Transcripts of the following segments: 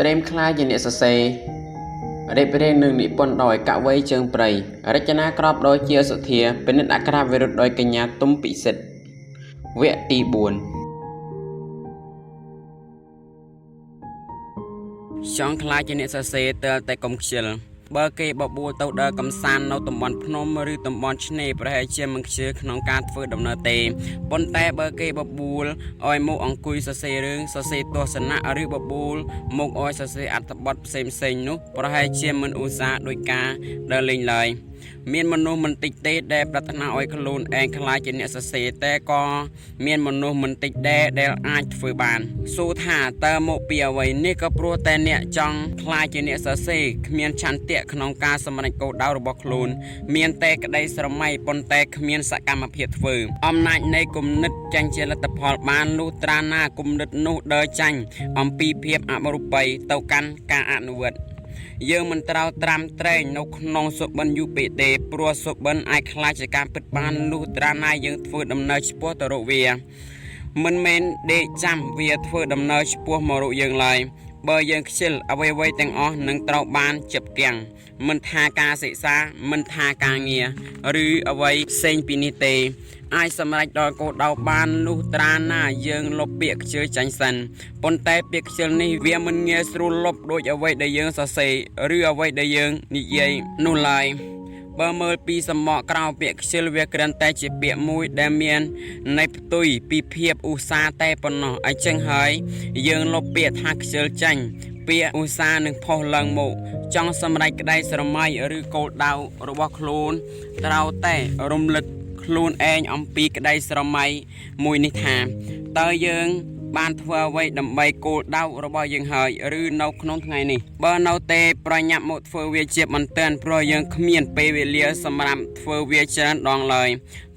เตรียมคลายជាអ្នកសរសេររៀបរៀងនឹងនិពន្ធដោយកវីជើងព្រៃរចនាក្របដោយជាសុធាពិនិត្យអក្ខរាវិរុទ្ធដោយកញ្ញាទុំពិសិដ្ឋវគ្គទី4ចង់ខ្លាចជាអ្នកសរសេរតើតែកុំខ្ជិលបើគេបបួលទៅដើរកំសាន្តនៅតំបន់ភ្នំឬតំបន់ឆ្នេរប្រហែលជាមិនខ្ជិលក្នុងការធ្វើដំណើរទេប៉ុន្តែបើគេបបួលឲ្យមកអង្គុយសរសេររឿងសរសេរទស្សនៈឬបបួលមកឲ្យសរសេរអត្ថបទផ្សេងនោះប្រហែលជាមិនឧស្សាហ៍ដោយការដើរលេងឡើយមានមនុស្សមិនតិចទេដែលប្រាថ្នាឲ្យខ្លួនឯងខ្លាចជាអ្នកសរសេរតែក៏មានមនុស្សមិនតិចដែរដែលអាចធ្វើបានសួរថាតើមកពីអ្វីនេះក៏ព្រោះតែអ្នកចង់ខ្លាចជាអ្នកសរសេរគ្មានឆន្ទៈក្នុងការសម្រេចគោលដៅរបស់ខ្លួនមានតែក្តីស្រមៃប៉ុន្តែគ្មានសកម្មភាពធ្វើអំណាចនៃគំនិតចាញ់ជាលទ្ធផលបានលុះត្រាណាគំនិតនោះដើរចាញ់អំពីភាពអបរូបីទៅកាន់ការអនុវត្តយើងមិនត្រូវត្រាំត្រែងនៅក្នុងសុបិនយូរពេកទេព្រោះសុបិនអាចខ្លាចជាការពិតបានលុះត្រាណាយើងធ្វើដំណើរឆ្ពោះទៅរកវាមិនមែនដេកចាំវាធ្វើដំណើរឆ្ពោះមករកយើងឡើយបើយើងខ្ជិលអ្វីៗទាំងអស់នឹងត្រូវបានជាប់គាំងមិនថាការសិក្សាមិនថាការងារឬអ្វីផ្សេងពីនេះទេអាចសម្រេចដល់គោលដៅបានលុះត្រាណាយើងលុបពាក្យខ្ជិលចាញ់សិនប៉ុន្តែពាក្យខ្ជិលនេះវាមិនងាយស្រួលលុបដូចអ្វីដែលយើងសរសេរឬអ្វីដែលយើងនិយាយនោះឡើយបើមើលពីសំបកក្រៅពាក្យខ្ជិលវាគ្រាន់តែជាពាក្យមួយដែលមានន័យផ្ទុយពីភាពឧស្សាហ៍តែប៉ុណ្ណោះអញ្ចឹងហើយយើងលុបពាក្យថាខ្ជិលចាញ់ពាក្យឧស្សាហ៍នឹងផុសឡើងមកចង់សម្រេចក្តីស្រមៃឬគោលដៅរបស់ខ្លួនត្រូវតែរំលឹកខ្លួនឯងអំពីក្តីស្រមៃមួយនេះថាតើយើងបានធ្វើអ្វីដើម្បីគោលដៅរបស់យើងហើយឬនៅក្នុងថ្ងៃនេះបើនៅតែប្រញាប់មកធ្វើវាជាបន្ទាន់ព្រោះយើងគ្មានពេលវេលាសម្រាប់ធ្វើវាច្រើនដងឡើយ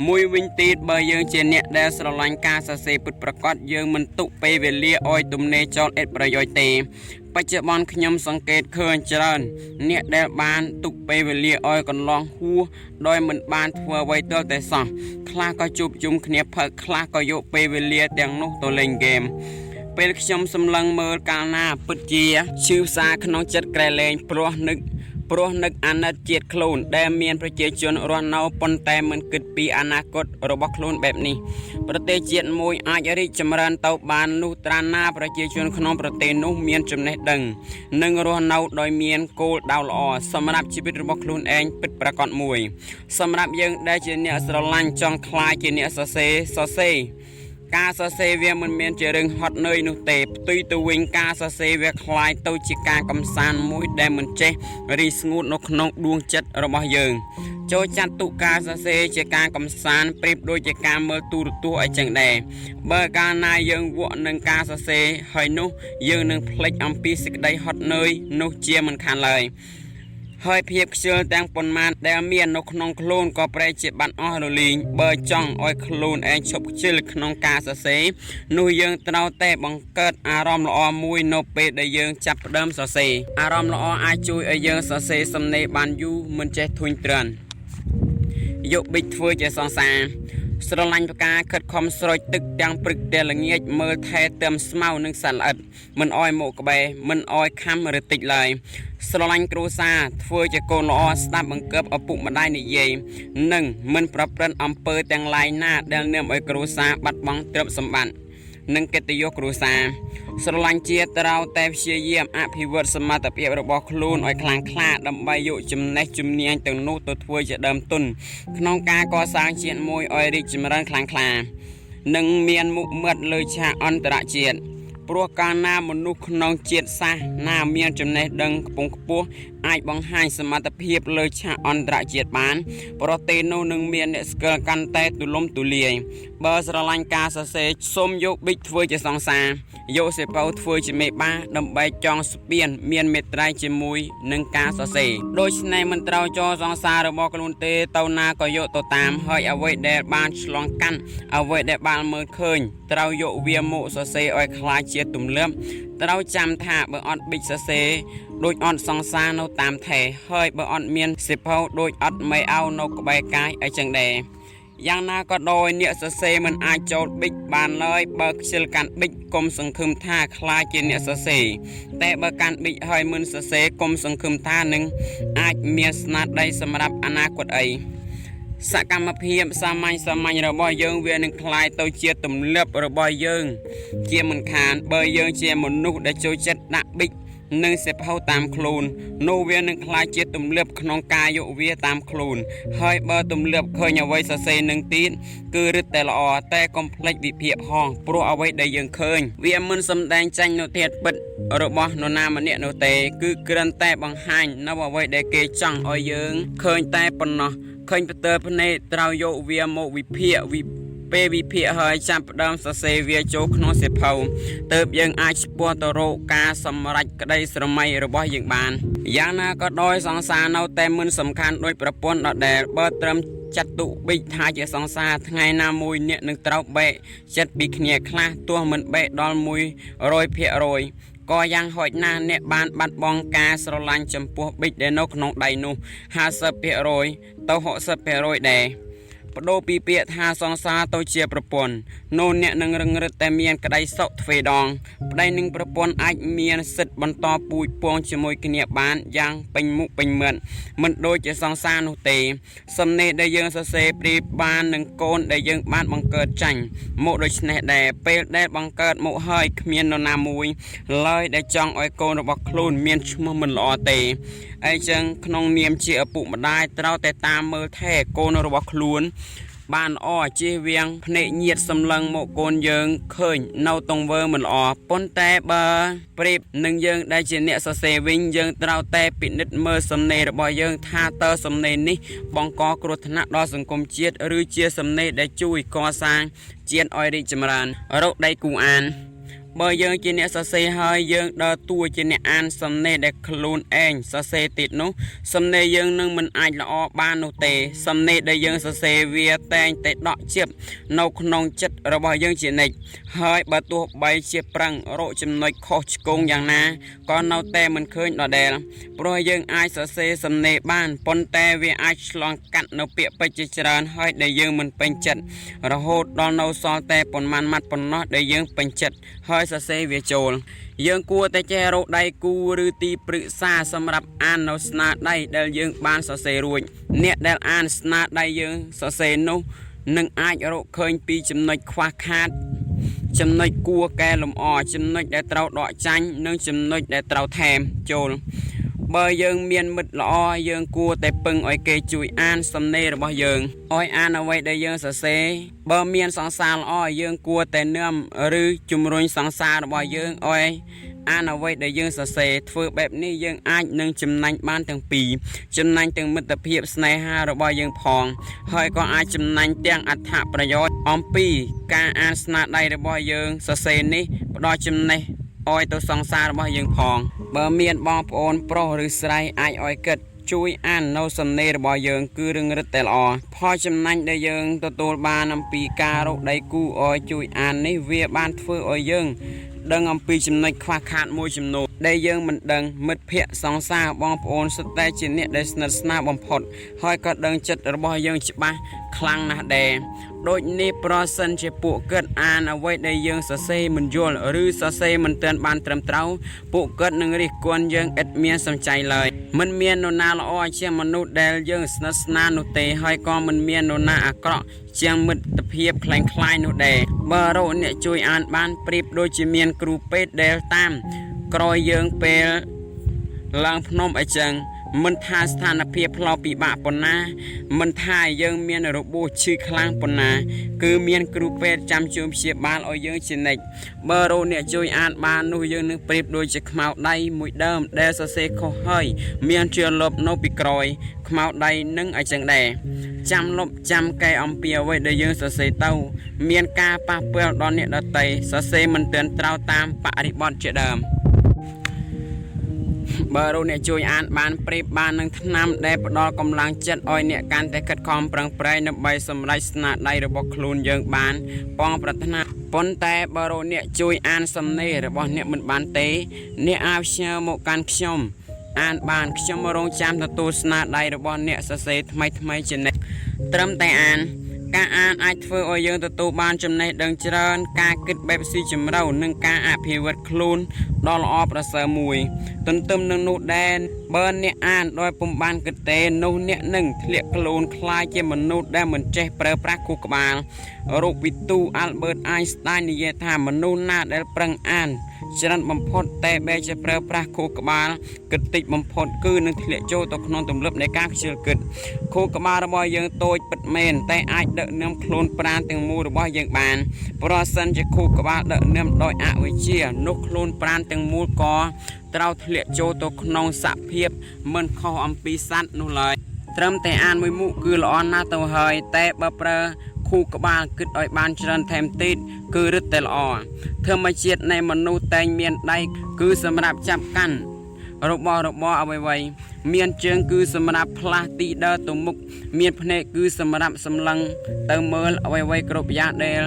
មួយវិញទៀតបើយើងជាអ្នកដែលស្រឡាញ់ការសរសេរពិតប្រាកដយើងមិនទុកពេលវេលាឲ្យទំនេរចោលឥតប្រយោជន៍ទេបច្ចុប្បន្នខ្ញុំសង្កេតឃើញច្រើនអ្នកដែលបានទុកពេលវេលាឲ្យកន្លងហួសដោយមិនបានធ្វើអ្វីទាល់តែសោះខ្លះក៏ជួបជុំគ្នាផឹកខ្លះក៏យកពេលវេលាទាំងនោះទៅលេងហ្គេមពេលខ្ញុំសម្លឹងមើលកាលណាពិតជាឈឺផ្សាក្នុងចិត្តក្រែលែងព្រោះនឹកអាណិតជាតិខ្លួនដែលមានប្រជាជនរស់នៅប៉ុន្តែមិនគិតពីអនាគតរបស់ខ្លួនបែបនេះប្រទេសជាតិមួយអាចរីកចម្រើនទៅបានលុះត្រាណាប្រជាជនក្នុងប្រទេសនោះមានចំណេះដឹងនិងរស់នៅដោយមានគោលដៅល្អសម្រាប់ជីវិតរបស់ខ្លួនឯងពិតប្រាកដមួយសម្រាប់យើងដែលជាអ្នកស្រឡាញ់ចង់ខ្លាចជាអ្នកសរសេរការសរសេរវាមិនមែនជារឿងហត់នឿយនោះទេផ្ទុយទៅវិញការសរសេរវាคล้ายទៅជាការកំសាន្តមួយដែលមិនចេះរីស្ងួតនៅក្នុងដួងចិត្តរបស់យើងចូលចាត់ទុកការសរសេរជាការកំសាន្តប្រៀបដូចជាការមើលទូរទស្សន៍អីចឹងដែរបើកាលណាយើងវក់នឹងការសរសេរហើយនោះយើងនឹងភ្លេចអំពីសេចក្តីហត់នឿយនោះជាមិនខានឡើយហើយភាពខ្ជិលទាំងប៉ុន្មានដែលមាននៅក្នុងខ្លួនក៏ប្រែជាបាត់អស់រលីងបើចង់ឲ្យខ្លួនឯងឈប់ខ្ជិលក្នុងការសរសេរនោះយើងត្រូវតែបង្កើតអារម្មណ៍ល្អមួយនៅពេលដែលយើងចាប់ផ្ដើមសរសេរអារម្មណ៍ល្អអាចជួយឲ្យយើងសរសេរសំណេរបានយូរមិនចេះធុញទ្រាន់យកប៊ិចធ្វើជាសងសារស្រឡាញ់ផ្កាខិតខំស្រោចទឹកទាំងព្រឹកទាំងល្ងាចមើលថែទាំស្មៅនិងសត្វល្អិតមិនអោយមកក្បែរមិនអោយខំឬតិចឡើយស្រឡាញ់គ្រួសារធ្វើជាកូនល្អស្ដាប់បង្គាប់ឪពុកម្ដាយនិយាយនិងមិនប្រព្រឹត្តអំពើទាំងឡាយណាដែលនាំឲ្យគ្រួសារបាត់បង់ទ្រព្យសម្បត្តិនិងកិត្តិយសគ្រួសារស្រឡាញ់ជាតិត្រូវតែព្យាយាមអភិវឌ្ឍសមត្ថភាពរបស់ខ្លួនឲ្យខ្លាំងក្លាដើម្បីយកចំណេះជំនាញទាំងនោះទៅធ្វើជាដើមទុនក្នុងការកសាងជាតិមួយឲ្យរីកចម្រើនខ្លាំងក្លានិងមានមុខមាត់លើឆាកអន្តរជាតិព្រោះកាលណាមនុស្សក្នុងជាតិសាសន៍ណាមានចំណេះដឹងខ្ពង់ខ្ពស់អាចបង្ហាញសមត្ថភាពលើឆាកអន្តរជាតិបានប្រទេសនោះនឹងមានអ្នកស្គាល់កាន់តែទូលំទូលាយបើស្រឡាញ់ការសរសេរសូមយកប៊ិចធ្វើជាសងសារយកសៀវភៅធ្វើជាមេបាដើម្បីចងស្ពានមានមេត្រីជាមួយនឹងការសរសេរដូច្នេះមិនត្រូវចោលសងសាររបស់ខ្លួនទេទៅណាក៏យកទៅតាមហើយអ្វីដែលបានឆ្លងកាត់អ្វីដែលបានមើលឃើញត្រូវយកវាមកសរសេរឲ្យខ្លាចជាទម្លាប់ត្រូវចាំថាបើអត់ប៊ិចសរសេរដូចអត់សងសារនៅតាមថែហើយបើអត់មានសៀវភៅដូចអត់មេអោនៅក្បែរកាយអីចឹងដែរ យ៉ាងណាក៏ដោយអ្នកសរសេរមិនអាចចូលប៊ិចបានឡើយបើខ្ជិលកាន់ប៊ិចកុំសង្ឃឹមថាខ្លាចជាអ្នកសរសេរតែបើកាន់ប៊ិចហើយមិនសរសេរកុំសង្ឃឹមថានឹងអាចមានស្នាដៃសម្រាប់អនាគតអីសកម្មភាពសាមញ្ញរបស់យើងវានឹងคล้ายទៅជាទម្លាប់របស់យើងជាមិនខានបើយើងជាមនុស្សដែលចូលចិត្តដាក់ប៊ិចនិងសេផៅតាមខ្លួននោះវានឹងคล้ายជាទម្លាប់ក្នុងការយកវាតាមខ្លួនហើយបើទម្លាប់ឃើញអ្វីសរសេរនឹងទៀតគឺរឹតតែល្អតែកុំភ្លេចវិភាគផងព្រោះអ្វីដែលយើងឃើញវាមិនសំដែងចាញ់នូវធាតុពិតរបស់នរណាម្នាក់នោះទេគឺគ្រាន់តែបង្ហាញនៅអ្វីដែលគេចង់ឲ្យយើងឃើញតែប៉ុណ្ណោះឃើញផ្ទើភ្នែកត្រូវយកវាមកវិភាគពេលវិភាគហើយចាប់ផ្ដើមសរសេរវាចូលក្នុងសៀវភៅទើបយើងអាចស្ពោះទៅរកការសម្រេចក្តីស្រមៃរបស់យើងបានយ៉ាងណាក៏ដោយសង្សារនៅតែមិនសំខាន់ដោយប្រពន្ធដដែលបើត្រឹមចាត់ទុកប៊ិចថាជាសង្សារថ្ងៃណាមួយអ្នកនឹងត្រូវបែកចិត្តពីគ្នាខ្លះទោះមិនបែកដល់100%ក៏យ៉ាងហោចណាស់អ្នកបានបាត់បង់ការស្រឡាញ់ចំពោះប៊ិចដែលនៅក្នុងដៃនោះ 50% ទៅ 60% ដែរបដូរពីពាក្យថាសង្សារទៅជាប្រពន្ធនោះអ្នកនឹងរឹងរិតតែមានក្តីសុខទ្វេដងប្តីនិងប្រពន្ធអាចមានសិទ្ធិបន្តពូជពងជាមួយគ្នាបានយ៉ាងពេញមុខពេញមាត់មិនដូចជាសង្សារនោះទេសំណេរដែលយើងសរសេរព្រៀបបាននឹងកូនដែលយើងបានបង្កើតចាញ់មកដូច្នេះដែរពេលដែលបង្កើតមកហើយគ្មាននរណាមួយឡើយដែលចង់ឲ្យកូនរបស់ខ្លួនមានឈ្មោះមិនល្អទេអីចឹងក្នុងនាមជាឪពុកម្ដាយត្រូវតែតាមមើលថែកូនរបស់ខ្លួនបានល្អជៀសវាងភ្នែកញៀតសម្លឹងមកកូនយើងឃើញនៅទង្វើមិនល្អប៉ុន្តែបើប្រៀបនឹងយើងដែលជាអ្នកសរសេរវិញយើងត្រូវតែពិនិត្យមើលសំណេររបស់យើងថាតើសំណេរនេះបង្កគ្រោះថ្នាក់ដល់សង្គមជាតិឬជាសំណេរដែលជួយកសាងជាតិឲ្យរីកចម្រើនរកដៃគូអានបើយើងជាអ្នកសរសេរហើយយើងដើរតួជាអ្នកអានសំណេរដែលខ្លួនឯងសរសេរទៀតនោះសំណេរយើងនឹងមិនអាចល្អបាននោះទេសំណេរដែលយើងសរសេរវាតែងតែដក់ជាប់នៅក្នុងចិត្តរបស់យើងជានិច្ចហើយបើទោះបីជាប្រឹងរកចំណុចខុសឆ្គងយ៉ាងណាក៏នៅតែមិនឃើញដដែលព្រោះយើងអាចសរសេរសំណេរបានប៉ុន្តែវាអាចឆ្លងកាត់នៅពាក្យពេចន៍ជាច្រើនហើយដែលយើងមិនពេញចិត្តរហូតដល់នៅសល់តែប៉ុន្មានម៉ាត់ប៉ុណ្ណោះដែលយើងពេញចិត្តហើយសរសេរវាចូលយើងគួរតែចេះរកដៃគូឬទីប្រឹក្សាសម្រាប់អាននៅស្នាដៃដែលយើងបានសរសេររួចអ្នកដែលអានស្នាដៃយើងសរសេរនោះនឹងអាចរកឃើញពីចំណុចខ្វះខាតចំណុចគួរកែលម្អចំណុចដែលត្រូវដកចាញ់និងចំណុចដែលត្រូវថែមចូលបើយើងមានមិត្តល្អយើងគួរតែពឹងឲ្យគេជួយអានសំណេររបស់យើងឲ្យអានអ្វីដែលយើងសរសេរបើមានសង្សារល្អយើងគួរតែនាំឬជំរុញសង្សាររបស់យើងឲ្យអានអ្វីដែលយើងសរសេរធ្វើបែបនេះយើងអាចនឹងចំណេញបានទាំងពីរចំណេញទាំងមិត្តភាពស្នេហារបស់យើងផងហើយក៏អាចចំណេញទាំងអត្ថប្រយោជន៍អំពីការអានស្នាដៃរបស់យើងសរសេរនេះផ្ដល់ចំណេះឲ្យទៅសង្សាររបស់យើងផងបើមានបងប្អូនប្រុសឬស្រីអាចឲ្យគិតជួយអាននៅសំណេររបស់យើងគឺរឿងរឹតតែល្អផលចំណេញដែលយើងទទួលបានអំពីការរកដៃគូឲ្យជួយអាននេះវាបានធ្វើឲ្យយើងដឹងអំពីចំណុចខ្វះខាតមួយចំនួនដែលយើងមិនដឹងមិត្តភ័ក្តិសង្សារបងប្អូនសុទ្ធតែជាអ្នកដែលស្និទ្ធស្នាលបំផុតហើយក៏ដឹងចិត្តរបស់យើងច្បាស់ខ្លាំងណាស់ដែរដូចនេះប្រសិនជាពួកគាត់អានអ្វីដែលយើងសរសេរមិនយល់ឬសរសេរមិនទាន់បានត្រឹមត្រូវពួកគាត់នឹងរិះគន់យើងឥតមានសំចៃឡើយមិនមាននរណាល្អជាងមនុស្សដែលយើងស្និទ្ធស្នាលនោះទេហើយក៏មិនមាននរណាអាក្រក់ជាងមិត្តភាពคล้ายៗនោះដែរបើរកអ្នកជួយអានបានប្រៀបដូចជាមានគ្រូពេទ្យដែលតាមក្រោយយើងពេលឡើងភ្នំអីចឹងមិនថាស្ថានភាពផ្លោពិបាកប៉ុណ្ណាមិនថាយើងមានរបួសឈឺខ្លាំងប៉ុណ្ណាគឺមានគ្រូពេទ្យចាំជួបព្យាបាលឲ្យយើងជានិច្ចបើរកអ្នកជួយអានបាននោះយើងនឹងប្រៀបដូចជាខ្មៅដៃមួយដើមដែលសរសេរខុសហើយមានជាលុបនៅពីក្រោយខ្មៅដៃនឹងអីចឹងដែរចាំលុបចាំកែអំពីអ្វីដែលយើងសរសេរទៅមានការប៉ះពាល់ដល់អ្នកដទៃសរសេរមិនទាន់ត្រូវតាមបរិបទជាដើមបើរកអ្នកជួយអានបានប្រៀបបាននឹងថ្នាំដែលផ្ដល់កម្លាំងចិត្តឲ្យអ្នកកាន់តែខិតខំប្រឹងប្រែងដើម្បីសម្រេចស្នាដៃរបស់ខ្លួនយើងបានប៉ងប្រាថ្នាប៉ុន្តែបើរកអ្នកជួយអានសំណេររបស់អ្នកមិនបានទេអ្នកអាចផ្ញើមកកាន់ខ្ញុំអានបានខ្ញុំរងចាំទទួលស្នាដៃរបស់អ្នកសរសេរថ្មីជានិច្ចត្រឹមតែអាន ការអានអាចធ្វើឲ្យយើងទទួលបានចំណេះដឹងច្រើនការគិតបែបស៊ីជម្រៅនិងការអភិវឌ្ឍខ្លួនដ៏ល្អប្រសើរមួយទន្ទឹមនឹងនោះដែរបើអ្នកអានដោយពុំបានគិតទេនោះអ្នកនឹងធ្លាក់ខ្លួនคล้ายជាមនុស្សដែលមិនចេះប្រើប្រាស់ខួរក្បាលរូបវិទូអាល់ប៊ឺតអាយស្តាញនិយាយថាមនុស្សណាដែលប្រឹងអានច្រើនបំផុតតែបែរជាប្រើប្រាស់ខួរក្បាលគិតតិចបំផុតគឺនឹងធ្លាក់ចូលទៅក្នុងទម្លាប់នៃការខ្ជិលគិតខួរក្បាលរបស់យើងតូចពិតមែនតែអាចដឹកនាំខ្លួនប្រាណទាំងមូលរបស់យើងបានប្រសិនជាខួរក្បាលដឹកនាំដោយអវិជ្ជានោះខ្លួនប្រាណទាំងមូលក៏ត្រូវធ្លាក់ចូលទៅក្នុងសភាពមិនខុសអំពីសត្វនោះឡើយត្រឹមតែអានមួយមុខគឺល្អណាស់ទៅហើយតែបើប្រើខួរក្បាលគិតឲ្យបានច្រើនថែមទៀតគឺរឹតតែល្អធម្មជាតិនៃមនុស្សតែងមានដៃគឺសម្រាប់ចាប់កាន់របស់របរអ្វីៗមានជើងគឺសម្រាប់ផ្លាស់ទីដើរទៅមុខមានភ្នែកគឺសម្រាប់សម្លឹងទៅមើលអ្វីៗគ្រប់យ៉ាងដែល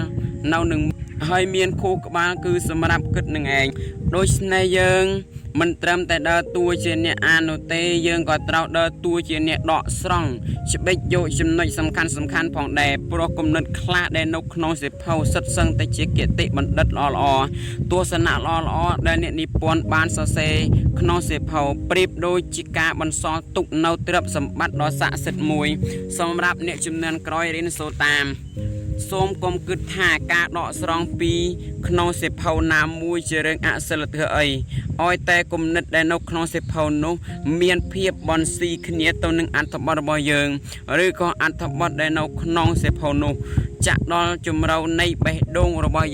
នៅនឹងហើយមានខួរក្បាលគឺសម្រាប់គិតនឹងឯងដូច្នេះយើងមិនត្រឹមតែដើរតួជាអ្នកអាននោះទេយើងក៏ត្រូវដើរតួជាអ្នកដកស្រង់ច្បិចយកចំណុចសំខាន់ផងដែរព្រោះគំនិតខ្លះដែលនៅក្នុងសៀវភៅសិតសឹងតែជាគតិបណ្ឌិតល្អទស្សនៈល្អដែលអ្នកនិពន្ធបានសរសេរក្នុងសៀវភៅប្រៀបដូចជាការបន្សល់ទុកនៅទ្រព្យសម្បត្តិដ៏ស័ក្តិសិទ្ធិមួយសម្រាប់អ្នកជំនាន់ក្រោយរៀនសូត្រតាមសូមកុំគិតថាការដកស្រង់ពីក្នុងសៀវភៅណាមួយជារឿងអសិលធម៌អីឲ្យតែគំនិតដែលនៅក្នុងសៀវភៅនោះមានភាពបនស៊ីគ្នាទៅនឹងអត្ថបទរបស់យើងឬក៏អត្ថបទដែលនៅក្នុងសៀវភៅនោះចាក់ដល់ជំរៅនៃបេះដូងរបស់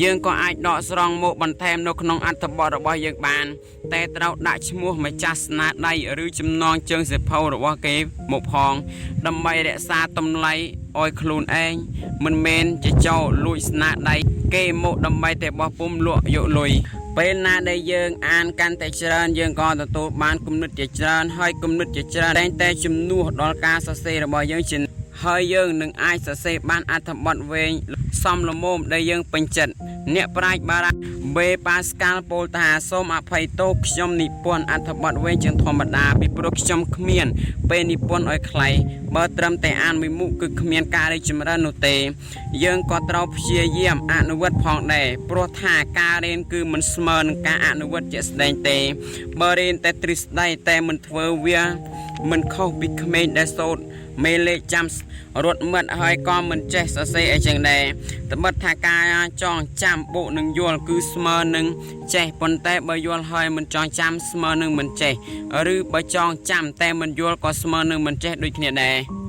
យើងក៏អាចដកស្រង់មកបន្ថែមនៅក្នុងអត្ថបទរបស់យើងបានតែត្រូវដាក់ឈ្មោះម្ចាស់ស្នាដៃឬចំណងជើងសៀវភៅរបស់គេមកផងដើម្បីរក្សាតម្លៃឲ្យខ្លួនឯងមិនមែនជាចោលលួចស្នាដៃគេមកដើម្បីតែបោះពុំលក់យកលុយពេលណាដែលយើងអានកាន់តែច្រើនយើងក៏ទទួលបានគំនិតជាច្រើនហើយគំនិតជាច្រើនតែងតែជំនួសដល់ការសរសេររបស់យើងជាហើយយើងនឹងអាចសរសេរបានអត្ថបទវែងសមល្មមដែលយើងពេញចិត្តអ្នកប្រាជ្ញបារាំងបេប៉ាស្កាល់ពោលថាសូមអភ័យទោសខ្ញុំនិពន្ធអត្ថបទវែងជាងធម្មតាពីព្រោះខ្ញុំគ្មានពេលនិពន្ធឲ្យខ្លីបើត្រឹមតែអានមួយមុខគឺគ្មានការរីកចម្រើននោះទេយើងក៏ត្រូវព្យាយាមអនុវត្តផងដែរព្រោះថាការរៀនគឺមិនស្មើនឹងការអនុវត្តជាក់ស្ដែងទេបើរៀនតែទ្រឹស្ដីតែមិនធ្វើវាមិនខុសពីក្មេងដែលសូត្រមេលេខចាំរត់មាត់ហើយក៏មិនចេះសរសេរអីចឹងដែរត្បិតថាការចងចាំបូកនឹងយល់គឺស្មើនឹងចេះប៉ុន្តែបើយល់ហើយមិនចងចាំស្មើនឹងមិនចេះឬបើចងចាំតែមិនយល់ក៏ស្មើនឹងមិនចេះដូចគ្នាដែរ